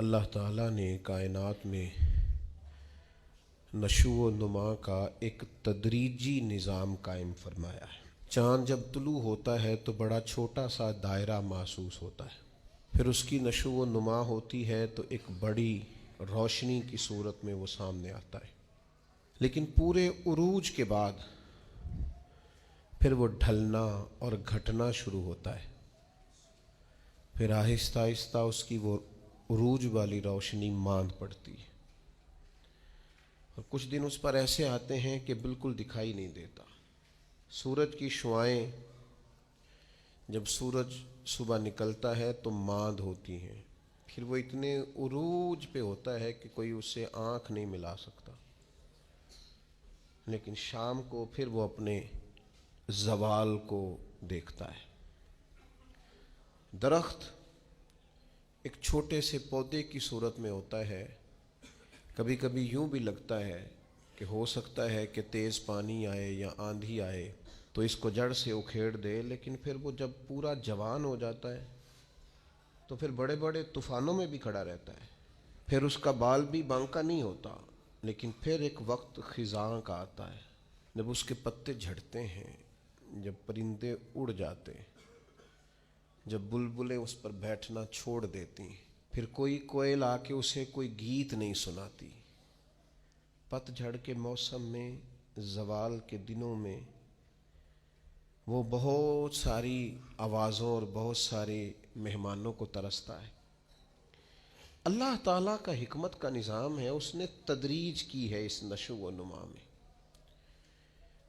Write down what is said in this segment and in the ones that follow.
اللہ تعالیٰ نے کائنات میں نشو و نما کا ایک تدریجی نظام قائم فرمایا ہے۔ چاند جب طلوع ہوتا ہے تو بڑا چھوٹا سا دائرہ محسوس ہوتا ہے، پھر اس کی نشو و نما ہوتی ہے تو ایک بڑی روشنی کی صورت میں وہ سامنے آتا ہے، لیکن پورے عروج کے بعد پھر وہ ڈھلنا اور گھٹنا شروع ہوتا ہے، پھر آہستہ آہستہ اس کی وہ عروج والی روشنی ماند پڑتی ہے، اور کچھ دن اس پر ایسے آتے ہیں کہ بالکل دکھائی نہیں دیتا۔ سورج کی شعاعیں جب سورج صبح نکلتا ہے تو ماند ہوتی ہیں، پھر وہ اتنے عروج پہ ہوتا ہے کہ کوئی اس سے آنکھ نہیں ملا سکتا، لیکن شام کو پھر وہ اپنے زوال کو دیکھتا ہے۔ درخت ایک چھوٹے سے پودے کی صورت میں ہوتا ہے، کبھی کبھی یوں بھی لگتا ہے کہ ہو سکتا ہے کہ تیز پانی آئے یا آندھی آئے تو اس کو جڑ سے اکھیڑ دے، لیکن پھر وہ جب پورا جوان ہو جاتا ہے تو پھر بڑے بڑے طوفانوں میں بھی کھڑا رہتا ہے، پھر اس کا بال بھی بانکا نہیں ہوتا، لیکن پھر ایک وقت خزاں کا آتا ہے جب اس کے پتے جھڑتے ہیں، جب پرندے اڑ جاتے ہیں، جب بلبلیں اس پر بیٹھنا چھوڑ دیتی، پھر کوئی کوئل آ کے اسے کوئی گیت نہیں سناتی۔ پت جھڑ کے موسم میں، زوال کے دنوں میں وہ بہت ساری آوازوں اور بہت سارے مہمانوں کو ترستا ہے۔ اللہ تعالیٰ کا حکمت کا نظام ہے، اس نے تدریج کی ہے اس نشو و نما میں۔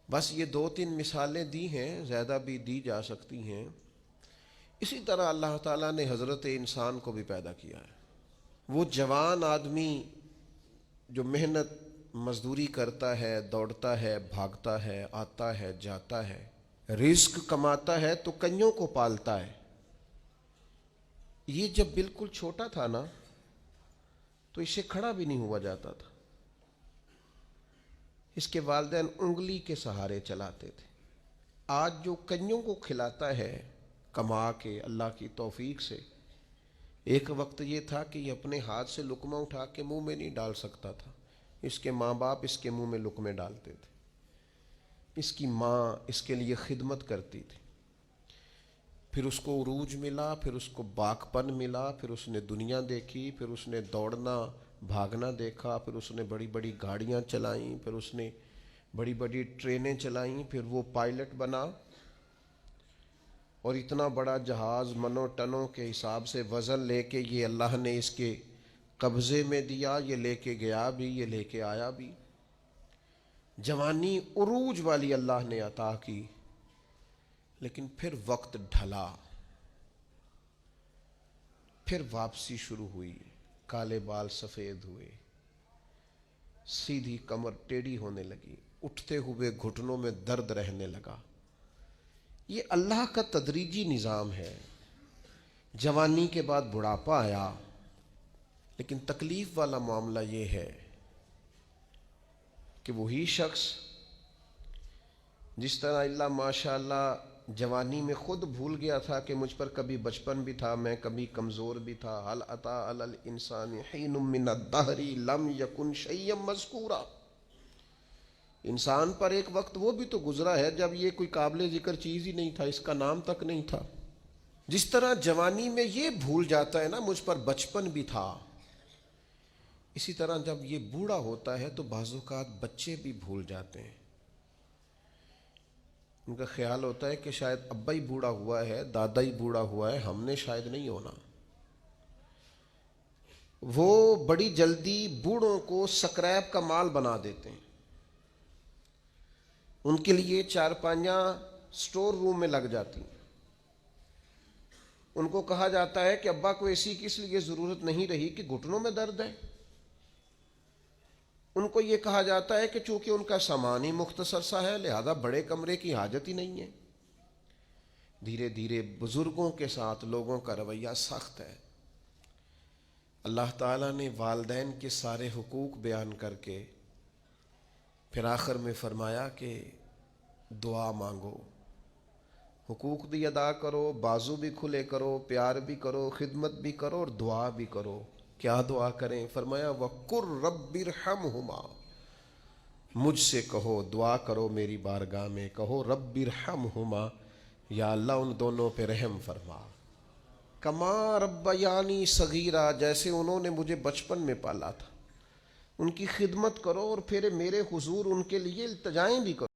بس یہ 2-3 مثالیں دی ہیں، زیادہ بھی دی جا سکتی ہیں۔ اسی طرح اللہ تعالیٰ نے حضرت انسان کو بھی پیدا کیا ہے۔ وہ جوان آدمی جو محنت مزدوری کرتا ہے، دوڑتا ہے، بھاگتا ہے، آتا ہے، جاتا ہے، رزق کماتا ہے تو کئیوں کو پالتا ہے۔ یہ جب بالکل چھوٹا تھا نا تو اسے کھڑا بھی نہیں ہوا جاتا تھا، اس کے والدین انگلی کے سہارے چلاتے تھے۔ آج جو کئیوں کو کھلاتا ہے کما کے اللہ کی توفیق سے، ایک وقت یہ تھا کہ یہ اپنے ہاتھ سے لقمہ اٹھا کے منہ میں نہیں ڈال سکتا تھا، اس کے ماں باپ اس کے منہ میں لقمے ڈالتے تھے، اس کی ماں اس کے لیے خدمت کرتی تھی، پھر اس کو عروج ملا، پھر اس کو باکپن ملا، پھر اس نے دنیا دیکھی، پھر اس نے دوڑنا بھاگنا دیکھا، پھر اس نے بڑی بڑی گاڑیاں چلائیں، پھر اس نے بڑی بڑی ٹرینیں چلائیں، پھر وہ پائلٹ بنا، اور اتنا بڑا جہاز منوں ٹنوں کے حساب سے وزن لے کے یہ اللہ نے اس کے قبضے میں دیا، یہ لے کے گیا بھی، یہ لے کے آیا بھی۔ جوانی عروج والی اللہ نے عطا کی، لیکن پھر وقت ڈھلا، پھر واپسی شروع ہوئی، کالے بال سفید ہوئے، سیدھی کمر ٹیڑھی ہونے لگی، اٹھتے ہوئے گھٹنوں میں درد رہنے لگا۔ یہ اللہ کا تدریجی نظام ہے۔ جوانی کے بعد بڑھاپا آیا، لیکن تکلیف والا معاملہ یہ ہے کہ وہی شخص جس طرح اللہ ماشاء اللہ جوانی میں خود بھول گیا تھا کہ مجھ پر کبھی بچپن بھی تھا، میں کبھی کمزور بھی تھا، هل اتى على الانسان حين من الدهر لم يكن شيئا مذكورا، انسان پر ایک وقت وہ بھی تو گزرا ہے جب یہ کوئی قابل ذکر چیز ہی نہیں تھا، اس کا نام تک نہیں تھا۔ جس طرح جوانی میں یہ بھول جاتا ہے نا مجھ پر بچپن بھی تھا، اسی طرح جب یہ بوڑھا ہوتا ہے تو بعض اوقات بچے بھی بھول جاتے ہیں۔ ان کا خیال ہوتا ہے کہ شاید ابا ہی بوڑھا ہوا ہے، دادا ہی بوڑھا ہوا ہے، ہم نے شاید نہیں ہونا۔ وہ بڑی جلدی بوڑھوں کو سکریپ کا مال بنا دیتے ہیں، ان کے لیے چارپائیاں سٹور روم میں لگ جاتی ہیں۔ ان کو کہا جاتا ہے کہ ابا کو ایسی کس لیے ضرورت نہیں رہی کہ گھٹنوں میں درد ہے۔ ان کو یہ کہا جاتا ہے کہ چونکہ ان کا سامان ہی مختصر سا ہے لہذا بڑے کمرے کی حاجت ہی نہیں ہے۔ دھیرے دھیرے بزرگوں کے ساتھ لوگوں کا رویہ سخت ہے۔ اللہ تعالیٰ نے والدین کے سارے حقوق بیان کر کے پھر آخر میں فرمایا کہ دعا مانگو، حقوق بھی ادا کرو، بازو بھی کھلے کرو، پیار بھی کرو، خدمت بھی کرو اور دعا بھی کرو کیا دعا کریں؟ فرمایا وَقُرْ رَبِّ ارْحَمْهُمَا، مجھ سے کہو، دعا کرو میری بارگاہ میں، کہو رب ارحمہما، یا اللہ ان دونوں پہ رحم فرما، کما ربیانی صغیرہ، جیسے انہوں نے مجھے بچپن میں پالا تھا۔ ان کی خدمت کرو اور پھر میرے حضور ان کے لیے التجائیں بھی کرو۔